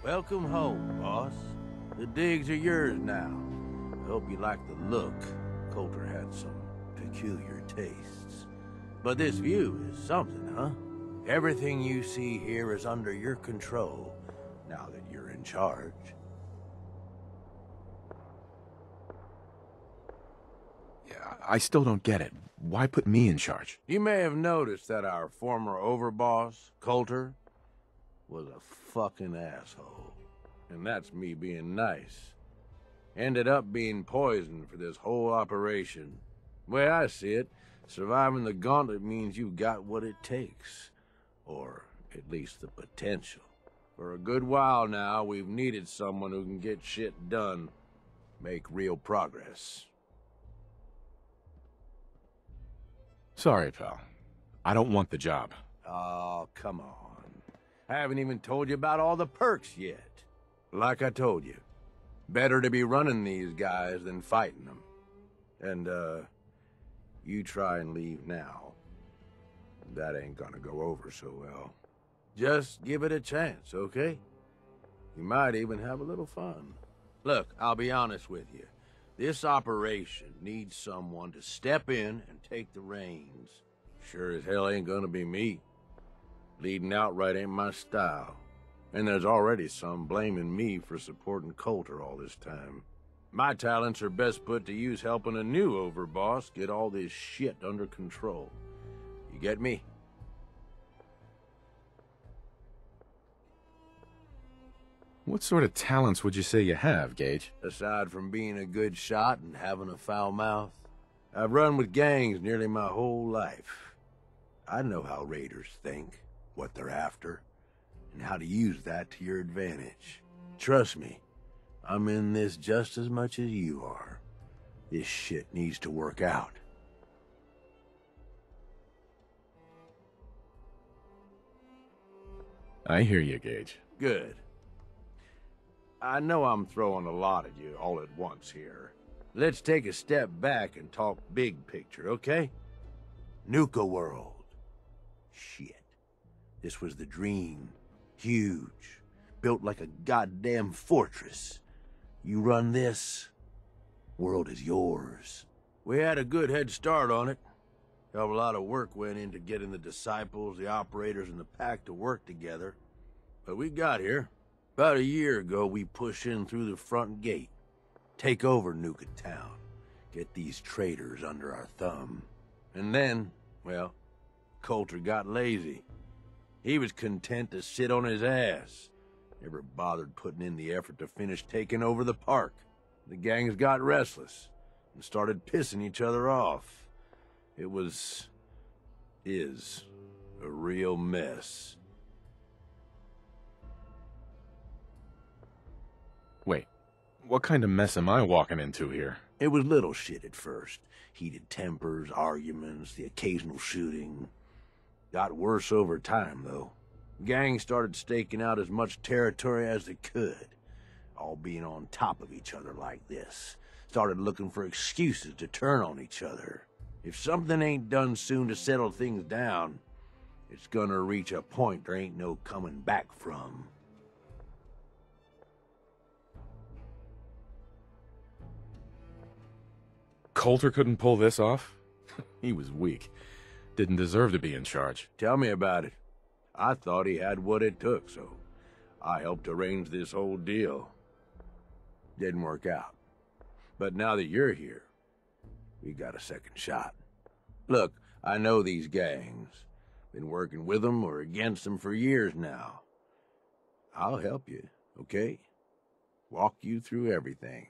Welcome home, boss. The digs are yours now. I hope you like the look. Coulter had some peculiar tastes. But this view is something, huh? Everything you see here is under your control, now that you're in charge. Yeah, I still don't get it. Why put me in charge? You may have noticed that our former overboss, Coulter, was a fucking asshole. And that's me being nice. Ended up being poisoned for this whole operation. The way I see it, surviving the gauntlet means you've got what it takes. Or at least the potential. For a good while now, we've needed someone who can get shit done. Make real progress. Sorry, pal. I don't want the job. Oh, come on. I haven't even told you about all the perks yet. Like I told you, better to be running these guys than fighting them. And, you try and leave now. That ain't gonna go over so well. Just give it a chance, okay? You might even have a little fun. Look, I'll be honest with you. This operation needs someone to step in and take the reins. Sure as hell ain't gonna be me. Leading outright ain't my style. And there's already some blaming me for supporting Coulter all this time. My talents are best put to use helping a new overboss get all this shit under control. You get me? What sort of talents would you say you have, Gage? Aside from being a good shot and having a foul mouth, I've run with gangs nearly my whole life. I know how raiders think, what they're after, and how to use that to your advantage. Trust me, I'm in this just as much as you are. This shit needs to work out. I hear you, Gage. Good. I know I'm throwing a lot at you all at once here. Let's take a step back and talk big picture, okay? Nuka World. Shit. This was the dream. Huge. Built like a goddamn fortress. You run this, world is yours. We had a good head start on it. Hell of a lot of work went into getting the disciples, the operators, and the pack to work together. But we got here. About a year ago, we pushed in through the front gate. Take over Nuka Town. Get these traitors under our thumb. And then, well, Coulter got lazy. He was content to sit on his ass. Never bothered putting in the effort to finish taking over the park. The gangs got restless and started pissing each other off. It is a real mess. Wait, what kind of mess am I walking into here? It was little shit at first. Heated tempers, arguments, the occasional shooting. Got worse over time, though. Gangs started staking out as much territory as they could. All being on top of each other like this. Started looking for excuses to turn on each other. If something ain't done soon to settle things down, it's gonna reach a point there ain't no coming back from. Coulter couldn't pull this off? He was weak. Didn't deserve to be in charge. Tell me about it. I thought he had what it took, so I helped arrange this whole deal. Didn't work out. But now that you're here, we got a second shot. Look, I know these gangs. Been working with them or against them for years now. I'll help you, okay? Walk you through everything.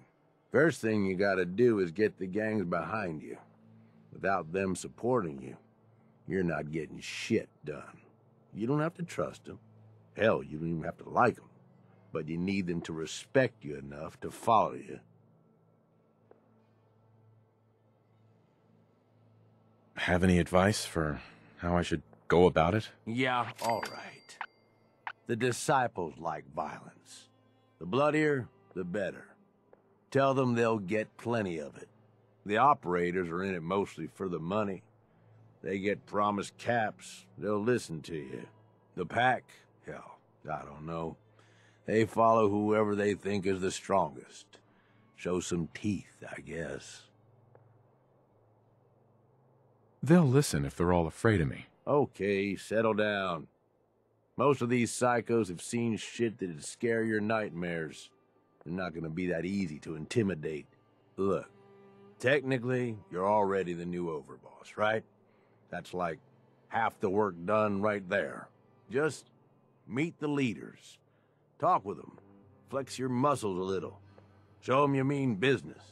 First thing you gotta do is get the gangs behind you. Without them supporting you, you're not getting shit done. You don't have to trust them. Hell, you don't even have to like them. But you need them to respect you enough to follow you. Have any advice for how I should go about it? Yeah, all right. The disciples like violence. The bloodier, the better. Tell them they'll get plenty of it. The operators are in it mostly for the money. They get promised caps, they'll listen to you. The pack, hell, I don't know. They follow whoever they think is the strongest. Show some teeth, I guess. They'll listen if they're all afraid of me. Okay, settle down. Most of these psychos have seen shit that'd scare your nightmares. They're not gonna be that easy to intimidate. Look, technically, you're already the new overboss, right? That's like half the work done right there. Just meet the leaders. Talk with them. Flex your muscles a little. Show them you mean business.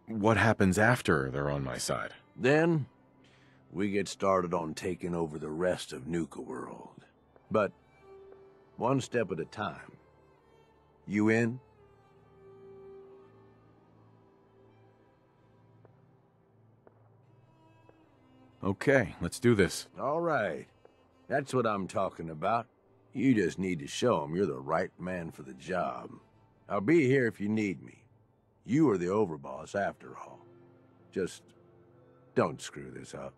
What happens after they're on my side? Then, we get started on taking over the rest of Nuka World. But, one step at a time. You in? Okay, let's do this. All right. That's what I'm talking about. You just need to show them you're the right man for the job. I'll be here if you need me. You are the overboss after all. Just don't screw this up.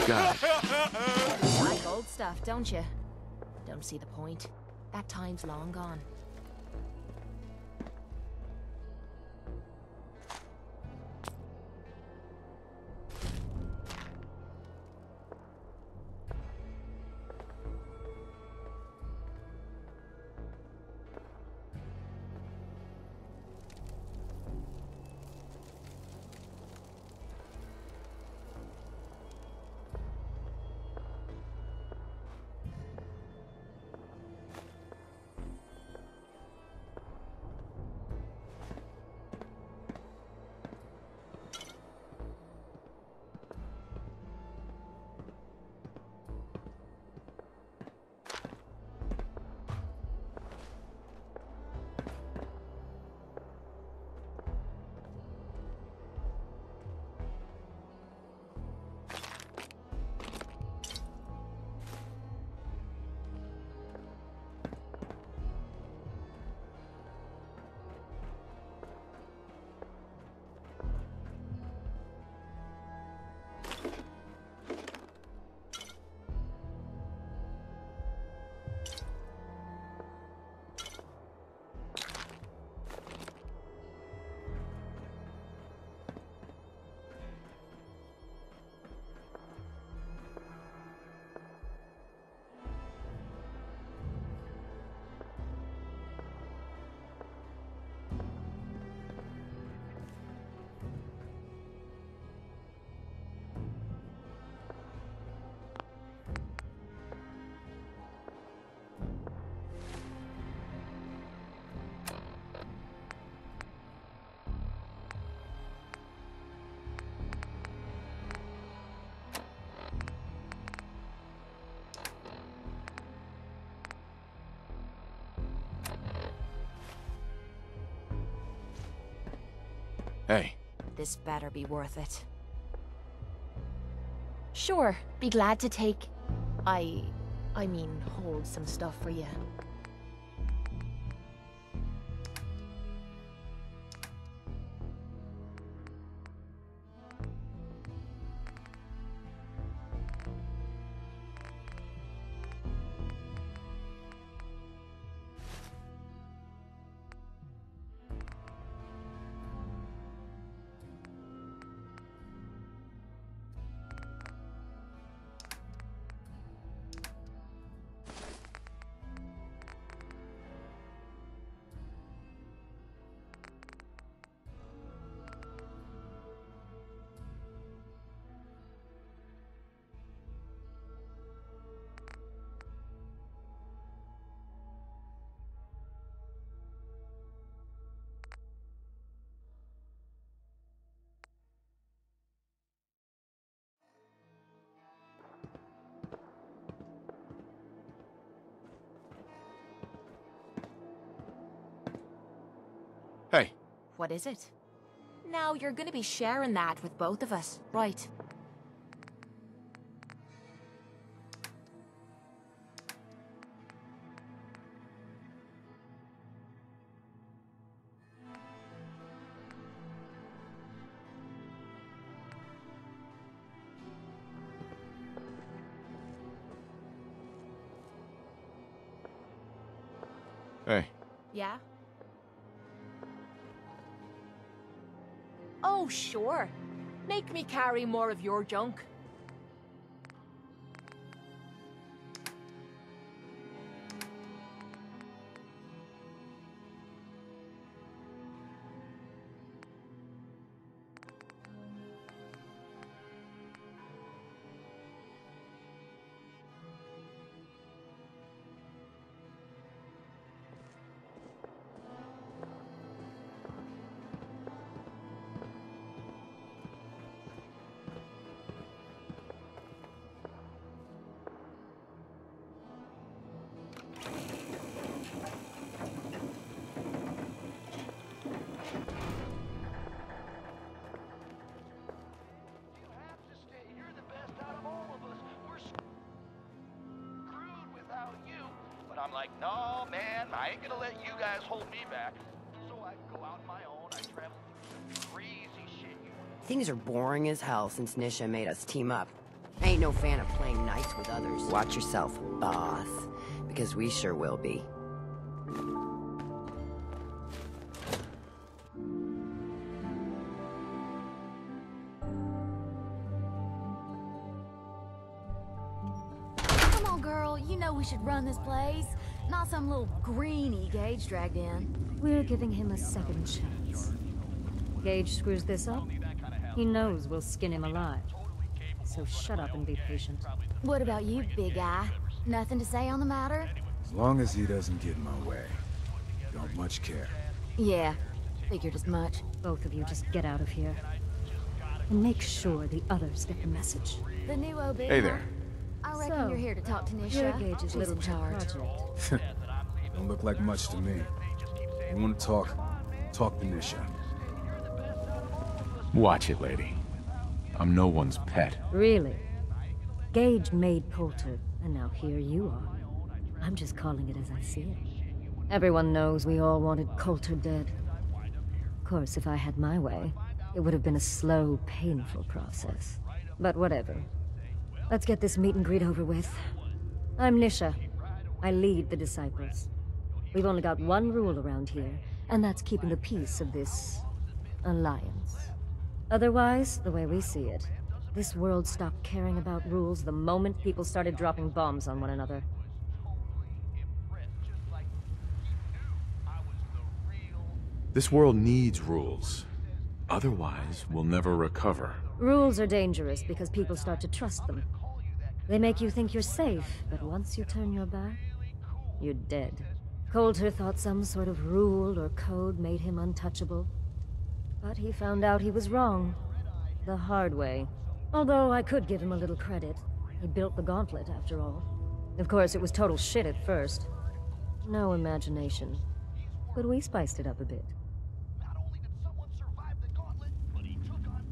Got it. Like old stuff, don't you? Don't see the point. That time's long gone. Hey. This better be worth it. Sure, be glad to take... I mean, hold some stuff for you. Hey. What is it? Now, you're gonna be sharing that with both of us, right? Hey. Yeah? Oh, sure. Make me carry more of your junk. I'm like, no, man, I ain't gonna let you guys hold me back. So I go out on my own, I travel through some crazy shit. Things are boring as hell since Nisha made us team up. I ain't no fan of playing nice with others. Watch yourself, boss. Because we sure will be. Come on, girl. You know we should run this place. Not some little greenie Gage dragged in. We're giving him a second chance. Gage screws this up, he knows we'll skin him alive. So shut up and be patient. What about you, big guy? Nothing to say on the matter? As long as he doesn't get in my way. Don't much care. Yeah, figured as much. Both of you just get out of here. And make sure the others get the message. The new OB. Hey there. I reckon So, you're here to talk to You're Nisha. Gage's She's little in charge. project. Don't look like much to me. You want to talk? Talk to Nisha. Watch it, lady. I'm no one's pet. Really? Gage made Coulter, and now here you are. I'm just calling it as I see it. Everyone knows we all wanted Coulter dead. Of course, if I had my way, it would have been a slow, painful process. But whatever. Let's get this meet and greet over with. I'm Nisha. I lead the Disciples. We've only got one rule around here, and that's keeping the peace of this alliance. Otherwise, the way we see it, this world stopped caring about rules the moment people started dropping bombs on one another. This world needs rules. Otherwise, we'll never recover. Rules are dangerous because people start to trust them. They make you think you're safe, but once you turn your back, you're dead. Coulter thought some sort of rule or code made him untouchable. But he found out he was wrong. The hard way. Although I could give him a little credit. He built the gauntlet, after all. Of course, it was total shit at first. No imagination. But we spiced it up a bit.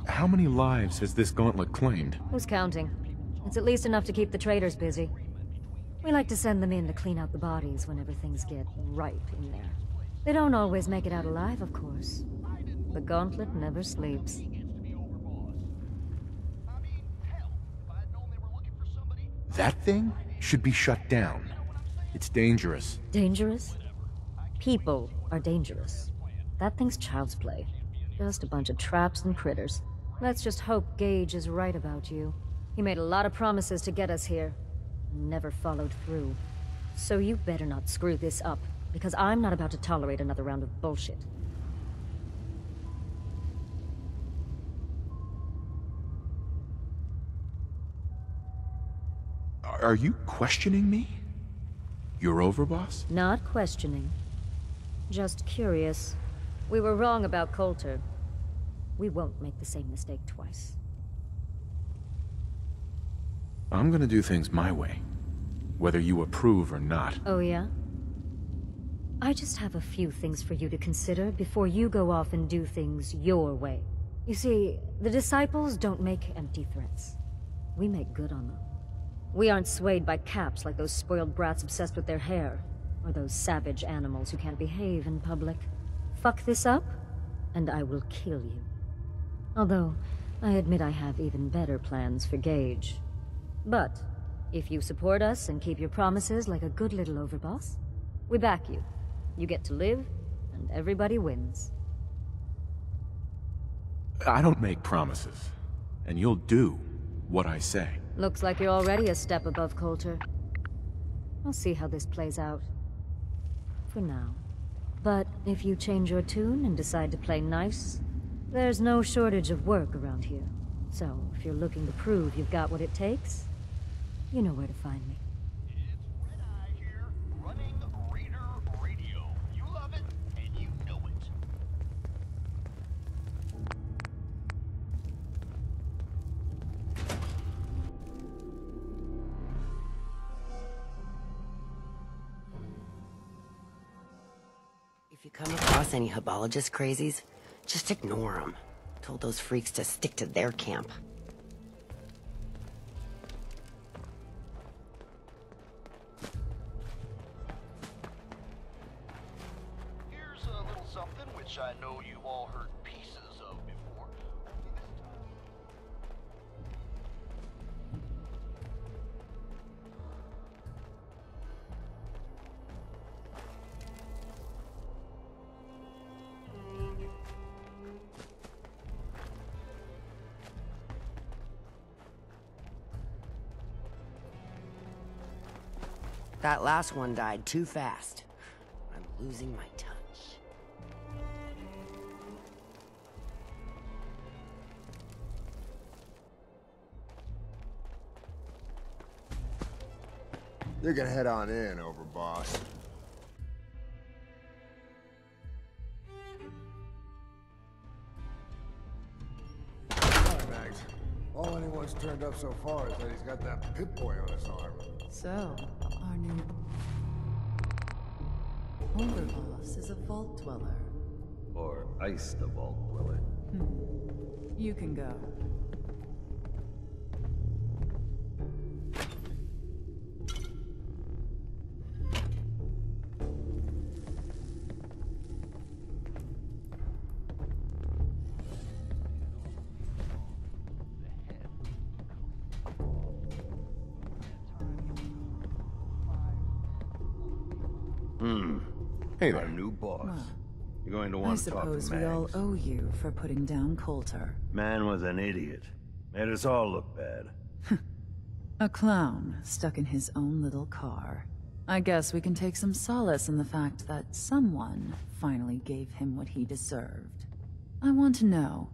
How many lives has this gauntlet claimed? Who's counting? It's at least enough to keep the traitors busy. We like to send them in to clean out the bodies whenever things get ripe in there. They don't always make it out alive, of course. The gauntlet never sleeps. That thing should be shut down. It's dangerous. Dangerous? People are dangerous. That thing's child's play. Just a bunch of traps and critters. Let's just hope Gage is right about you. He made a lot of promises to get us here. Never followed through. So you better not screw this up, because I'm not about to tolerate another round of bullshit. Are you questioning me? You're over, boss? Not questioning. Just curious. We were wrong about Coulter. We won't make the same mistake twice. I'm gonna do things my way, whether you approve or not. Oh yeah? I just have a few things for you to consider before you go off and do things your way. You see, the disciples don't make empty threats. We make good on them. We aren't swayed by caps like those spoiled brats obsessed with their hair, or those savage animals who can't behave in public. Fuck this up, and I will kill you. Although, I admit I have even better plans for Gage. But, if you support us and keep your promises like a good little overboss, we back you. You get to live, and everybody wins. I don't make promises, and you'll do what I say. Looks like you're already a step above Coulter. I'll see how this plays out. For now. But if you change your tune and decide to play nice, there's no shortage of work around here. So, if you're looking to prove you've got what it takes, you know where to find me. It's Red Eye here, running Raider Radio. You love it, and you know it. If you come across any Hebologist crazies, just ignore them. Told those freaks to stick to their camp. Here's a little something which I know you've all heard pieces of before. Only this time. That last one died too fast. I'm losing my touch. You can head on in, overboss. Max. All anyone's turned up so far is that he's got that Pip-Boy on his arm. So, our new overboss is a vault dweller. Or Ice the Vault Dweller. You can go. Hey Our there. new boss. Well, You're going to I want to talk to suppose we all Mags. owe you for putting down Coulter. Man was an idiot. Made us all look bad. A clown stuck in his own little car. I guess we can take some solace in the fact that someone finally gave him what he deserved. I want to know,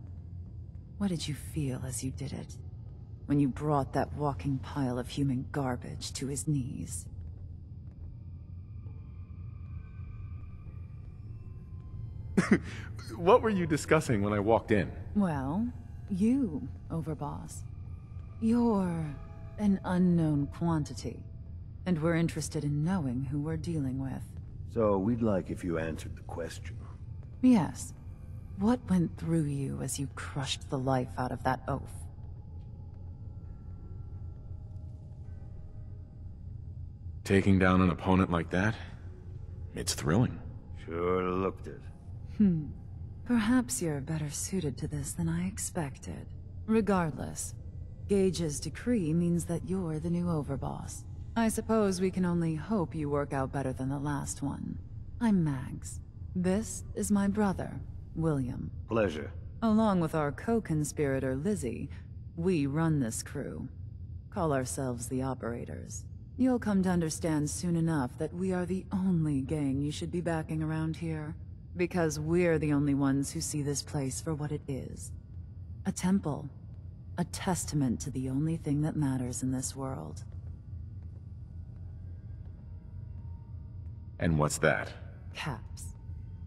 what did you feel as you did it? When you brought that walking pile of human garbage to his knees? What were you discussing when I walked in? Well, you, Overboss. You're an unknown quantity, and we're interested in knowing who we're dealing with. So we'd like if you answered the question. Yes. What went through you as you crushed the life out of that oaf? Taking down an opponent like that? It's thrilling. Sure looked it. Perhaps you're better suited to this than I expected. Regardless, Gage's decree means that you're the new overboss. I suppose we can only hope you work out better than the last one. I'm Mags. This is my brother, William. Pleasure. Along with our co-conspirator, Lizzie, we run this crew. Call ourselves the Operators. You'll come to understand soon enough that we are the only gang you should be backing around here. Because we're the only ones who see this place for what it is. A temple. A testament to the only thing that matters in this world. And what's that? Caps.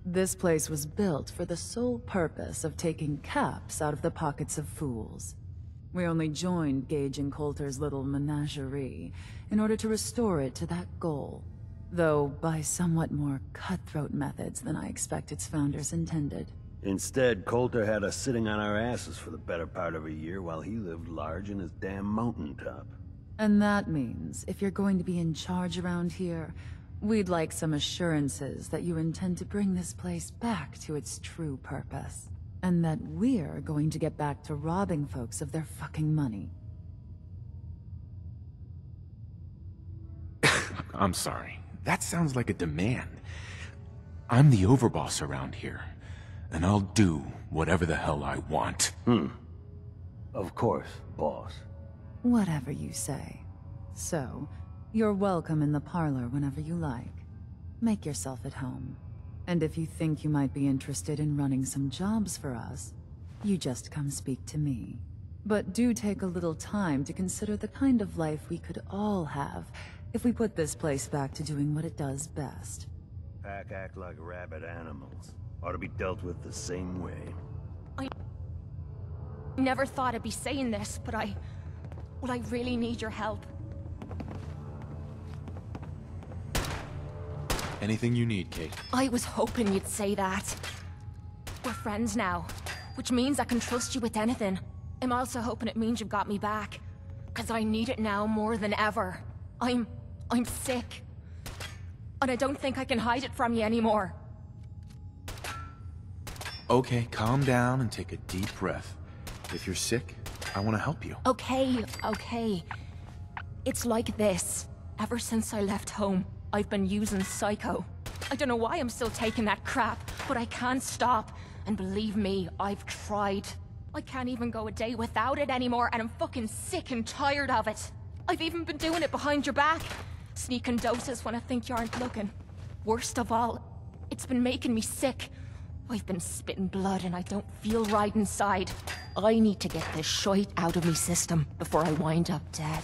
This place was built for the sole purpose of taking caps out of the pockets of fools. We only joined Gage and Coulter's little menagerie in order to restore it to that goal. though by somewhat more cutthroat methods than I expect its founders intended. Instead, Coulter had us sitting on our asses for the better part of a year while he lived large in his damn mountaintop. And that means, if you're going to be in charge around here, we'd like some assurances that you intend to bring this place back to its true purpose. And that we're going to get back to robbing folks of their fucking money. I'm sorry. That sounds like a demand. I'm the overboss around here, and I'll do whatever the hell I want. Of course, boss. Whatever you say. So, you're welcome in the parlor whenever you like. Make yourself at home. And if you think you might be interested in running some jobs for us, you just come speak to me. But do take a little time to consider the kind of life we could all have if we put this place back to doing what it does best. Pack act like rabid animals. Ought to be dealt with the same way. I never thought I'd be saying this, but I really need your help. Anything you need, Kate. I was hoping you'd say that. We're friends now, which means I can trust you with anything. I'm also hoping it means you've got me back, because I need it now more than ever. I'm sick. And I don't think I can hide it from you anymore. Okay, calm down and take a deep breath. If you're sick, I want to help you. Okay. It's like this. Ever since I left home, I've been using Psycho. I don't know why I'm still taking that crap, but I can't stop. And believe me, I've tried. I can't even go a day without it anymore, and I'm fucking sick and tired of it. I've even been doing it behind your back. Sneaking doses when I think you aren't looking. Worst of all, it's been making me sick. I've been spitting blood and I don't feel right inside. I need to get this shite out of me system before I wind up dead.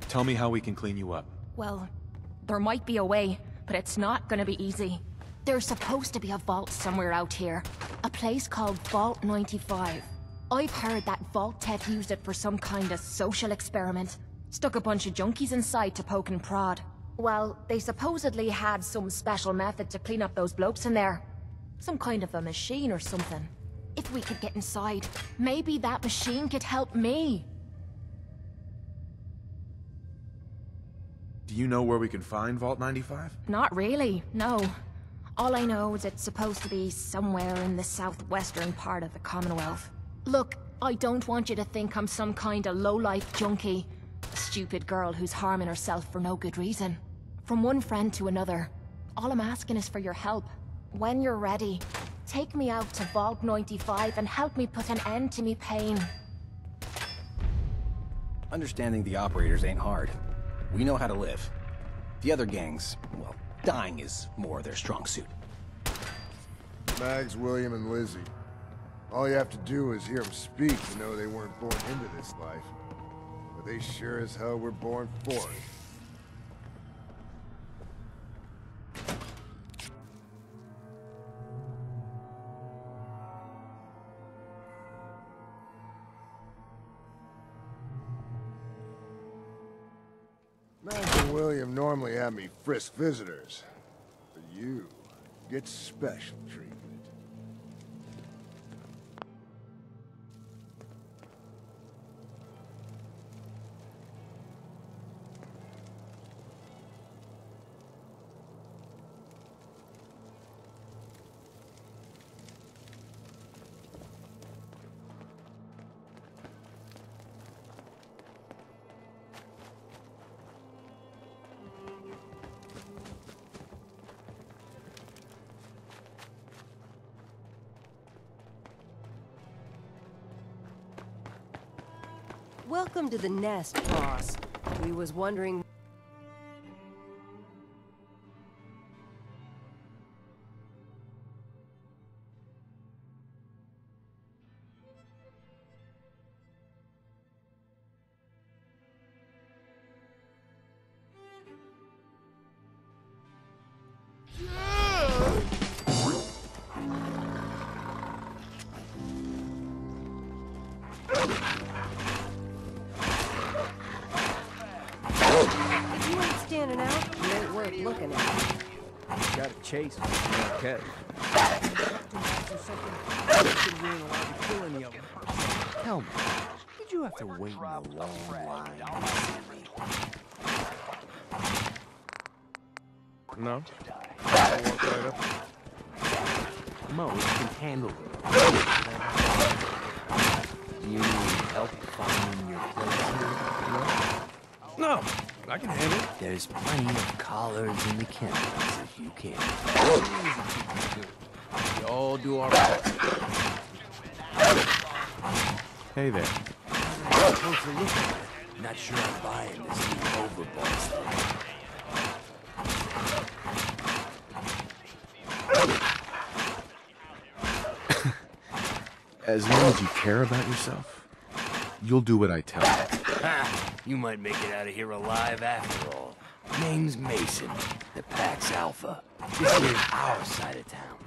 Tell me how we can clean you up. Well, there might be a way, but it's not gonna be easy. There's supposed to be a vault somewhere out here. A place called Vault 95. I've heard that Vault Tech used it for some kind of social experiment. Stuck a bunch of junkies inside to poke and prod. Well, they supposedly had some special method to clean up those blokes in there. Some kind of a machine or something. If we could get inside, maybe that machine could help me. Do you know where we can find Vault 95? Not really, no. All I know is it's supposed to be somewhere in the southwestern part of the Commonwealth. Look, I don't want you to think I'm some kind of low-life junkie. A stupid girl who's harming herself for no good reason. From one friend to another. All I'm asking is for your help. When you're ready, take me out to Vault 95 and help me put an end to me pain. Understanding the operators ain't hard. We know how to live. The other gangs, well, dying is more their strong suit. Mags, William, and Lizzie. All you have to do is hear them speak to know they weren't born into this life. But they sure as hell were born for it. Mags and William normally have me frisk visitors. But you get special treatment. Welcome to the nest, boss. We was wondering... looking at. Got a chase with okay. We ain't allowed to kill any of them. Tell me, did you have to wait in a long line to see me? No. I'll walk right up. Mo, you can handle it. Do you need help finding your place here? No, I can handle it. There's plenty of collars in the kennels if you can. We all do our part. Hey there. Closer look at it. Not sure I'm buying this new overboss thing. As long as you care about yourself, you'll do what I tell you. Ha! You might make it out of here alive after all. Name's Mason, the Pax Alpha. This here's our side of town.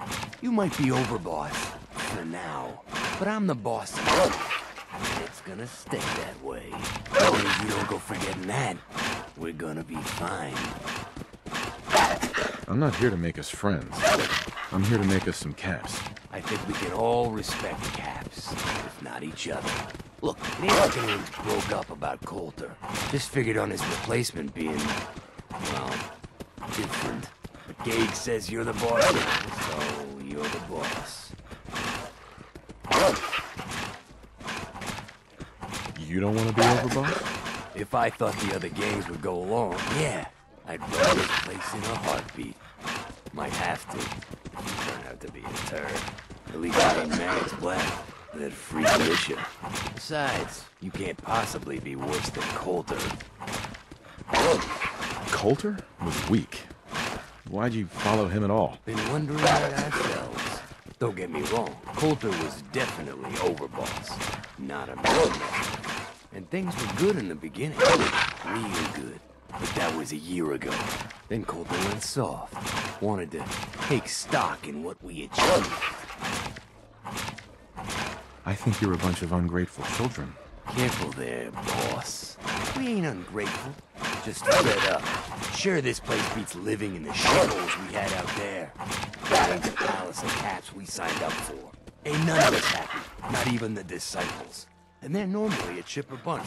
You might be overboss for now, but I'm the boss of the pack, and it's gonna stay that way. As long as you don't go forgetting that, we're gonna be fine. I'm not here to make us friends. I'm here to make us some caps. I think we can all respect caps, if not each other. Look, it ain't like anyone broke up about Coulter. Just figured on his replacement being, well, different. But Gage says you're the boss now, so you're the boss. You don't want to be overboss? If I thought the other gangs would go along, yeah, I'd run this place in a heartbeat. Might have to, if you turn out to be a turd. At least I ain't Manic's black. That freak militia. Besides, you can't possibly be worse than Coulter. Coulter was weak. Why'd you follow him at all? Been wondering that ourselves. Don't get me wrong, Coulter was definitely overboss. Not a man. And things were good in the beginning. Real good. But that was a year ago. Then Coulter went soft. Wanted to take stock in what we achieved. I think you're a bunch of ungrateful children. Careful there, boss. We ain't ungrateful. Just fed up. Sure, this place beats living in the shitholes we had out there. That ain't the palace of caps we signed up for. Ain't none of us happy. Not even the disciples. And they're normally a chipper bunch,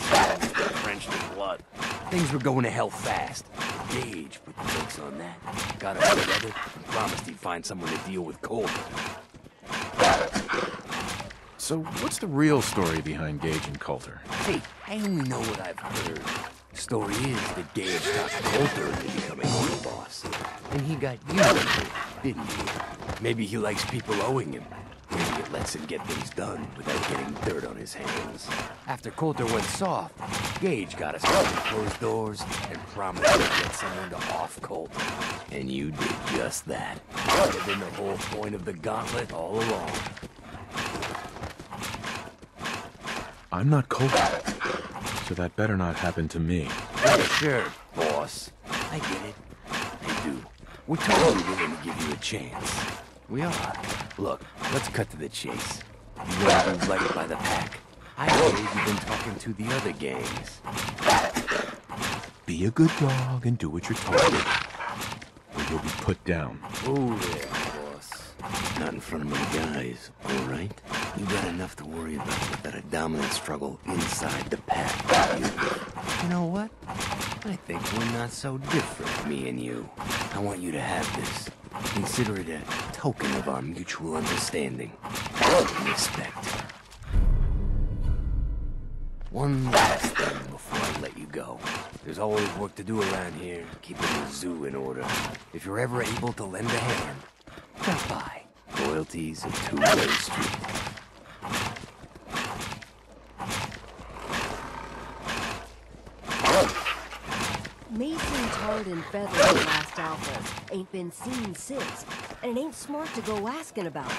drenched in blood. Things were going to hell fast. Gage put the brakes on that. Got us together and promised he'd find someone to deal with Coulter. So what's the real story behind Gage and Coulter? Hey, I only know what I've heard. The story is that Gage talked Coulter into becoming overboss. And he got you, didn't he? Maybe he likes people owing him. Maybe it lets him get things done without getting dirt on his hands. After Coulter went soft, Gage got us behind closed doors and promised to get someone to off Coulter. And you did just that. That had been the whole point of the gauntlet all along. I'm not Coulter, so that better not happen to me. Yeah, sure, boss. I get it. I do. We're totally willing to give you a chance. We are. Look, let's cut to the chase. You gotta do right by the pack. I hear you've been talking to the other gangs. Be a good dog and do what you're told, or you'll be put down. Oh there, boss. Nothing from me guys, all right? You got enough to worry about without a dominant struggle inside the pack. You know what? I think we're not so different, me and you. I want you to have this. Consider it a token of our mutual understanding and respect. One last thing before I let you go. There's always work to do around here, keeping the zoo in order. If you're ever able to lend a hand, drop by. Loyalty's a two-way street. Mason tarred and feathered the last alpha. Ain't been seen since. And it ain't smart to go asking about it.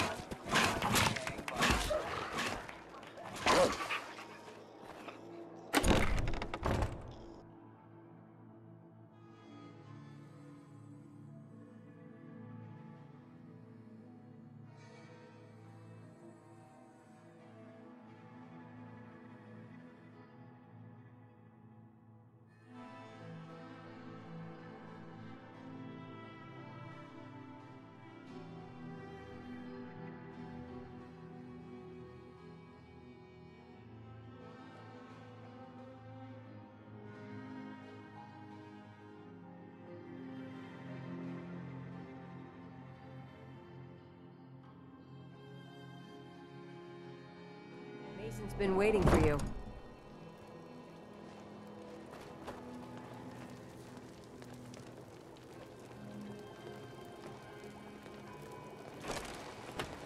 Mason's been waiting for you.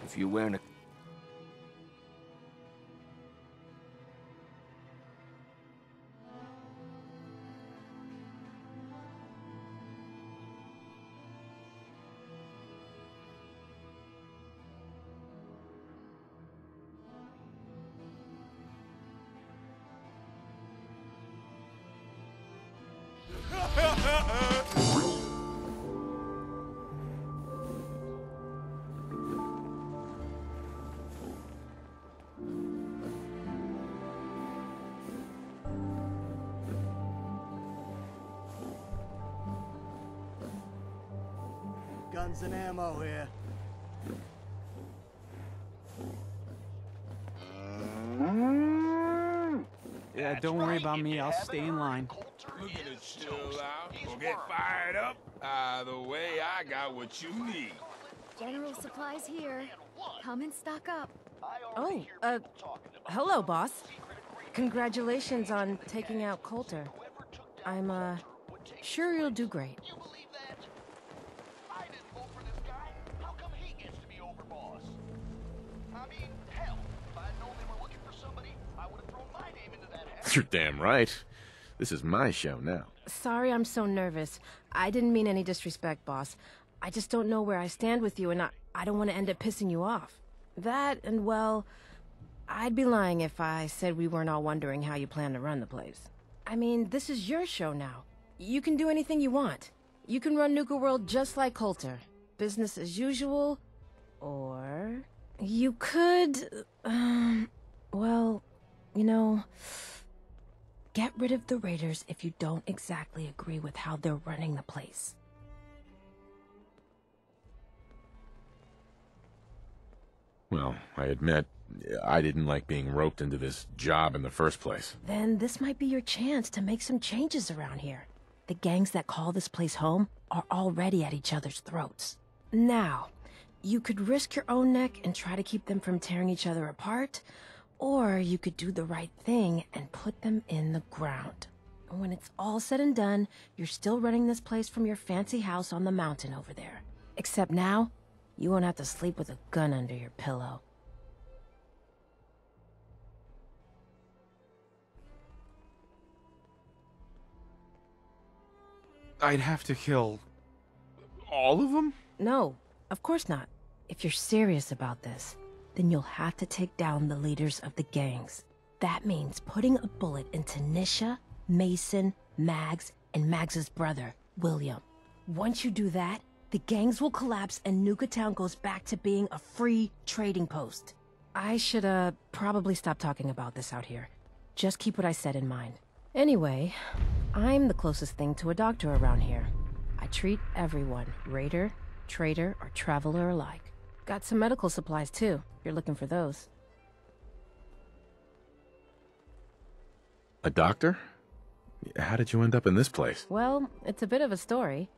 If you're wearing a... Guns and ammo here. Yeah, don't worry about me. I'll stay in line. Look at it, chill out. We'll get fired up. Either way, I got what you need. General supplies here. Come and stock up. Oh, hello, boss. Congratulations on taking out Coulter. I'm, sure you'll do great. You're damn right. This is my show now. Sorry I'm so nervous. I didn't mean any disrespect, boss. I just don't know where I stand with you, and I don't want to end up pissing you off. That, and well, I'd be lying if I said we weren't all wondering how you plan to run the place. I mean, this is your show now. You can do anything you want. You can run Nuka World just like Coulter. Business as usual, or... you could... well, you know... get rid of the Raiders if you don't exactly agree with how they're running the place. Well, I admit, I didn't like being roped into this job in the first place. Then this might be your chance to make some changes around here. The gangs that call this place home are already at each other's throats. Now, you could risk your own neck and try to keep them from tearing each other apart, or you could do the right thing and put them in the ground. When it's all said and done, you're still running this place from your fancy house on the mountain over there. Except now, you won't have to sleep with a gun under your pillow. I'd have to kill... all of them? No, of course not. If you're serious about this, then you'll have to take down the leaders of the gangs. That means putting a bullet into Nisha, Mason, Mags, and Mags's brother, William. Once you do that, the gangs will collapse and Nuka Town goes back to being a free trading post. I should, probably stop talking about this out here. Just keep what I said in mind. Anyway, I'm the closest thing to a doctor around here. I treat everyone, raider, trader, or traveler alike. Got some medical supplies, too, if you're looking for those. A doctor? How did you end up in this place? Well, it's a bit of a story.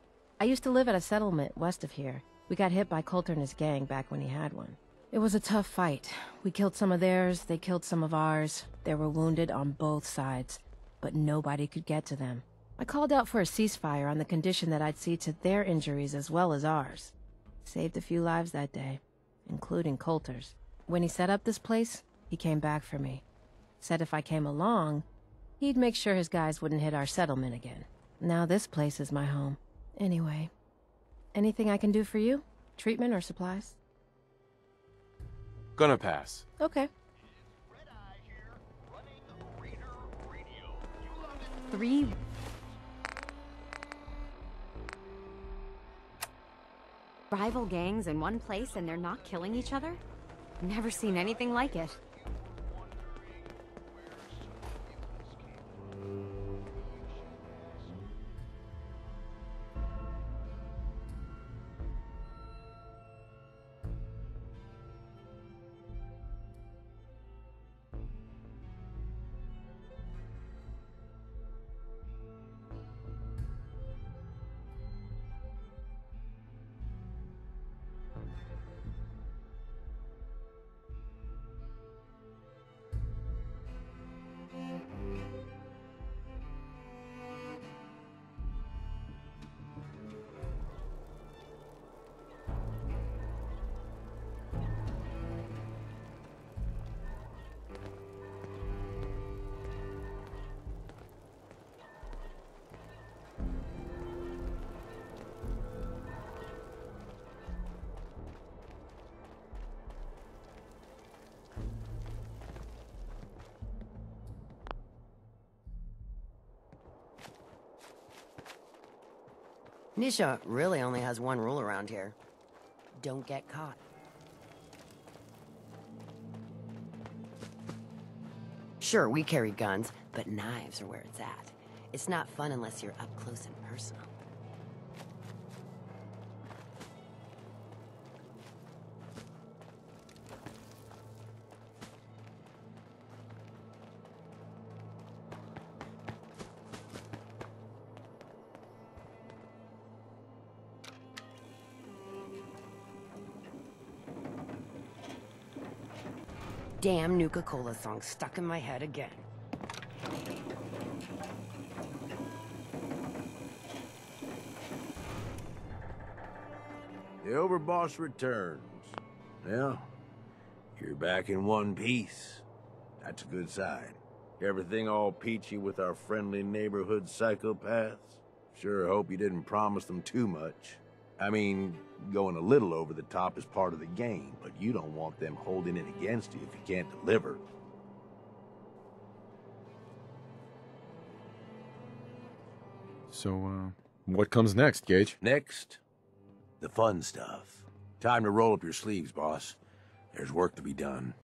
I used to live at a settlement west of here. We got hit by Coulter and his gang back when he had one. It was a tough fight. We killed some of theirs, they killed some of ours. They were wounded on both sides, but nobody could get to them. I called out for a ceasefire on the condition that I'd see to their injuries as well as ours. Saved a few lives that day, including Coulter's. When he set up this place, he came back for me. Said if I came along, he'd make sure his guys wouldn't hit our settlement again. Now this place is my home. Anyway, anything I can do for you? Treatment or supplies? Gonna pass. Okay. 3... rival gangs in one place and they're not killing each other? Never seen anything like it. Nisha really only has one rule around here. Don't get caught. Sure, we carry guns, but knives are where it's at. It's not fun unless you're up close and personal. Damn Nuka-Cola song stuck in my head again. The overboss returns. Well, you're back in one piece. That's a good sign. Everything all peachy with our friendly neighborhood psychopaths? Sure hope you didn't promise them too much. I mean, going a little over the top is part of the game, but you don't want them holding it against you if you can't deliver. So, what comes next, Gage? Next, the fun stuff. Time to roll up your sleeves, boss. There's work to be done.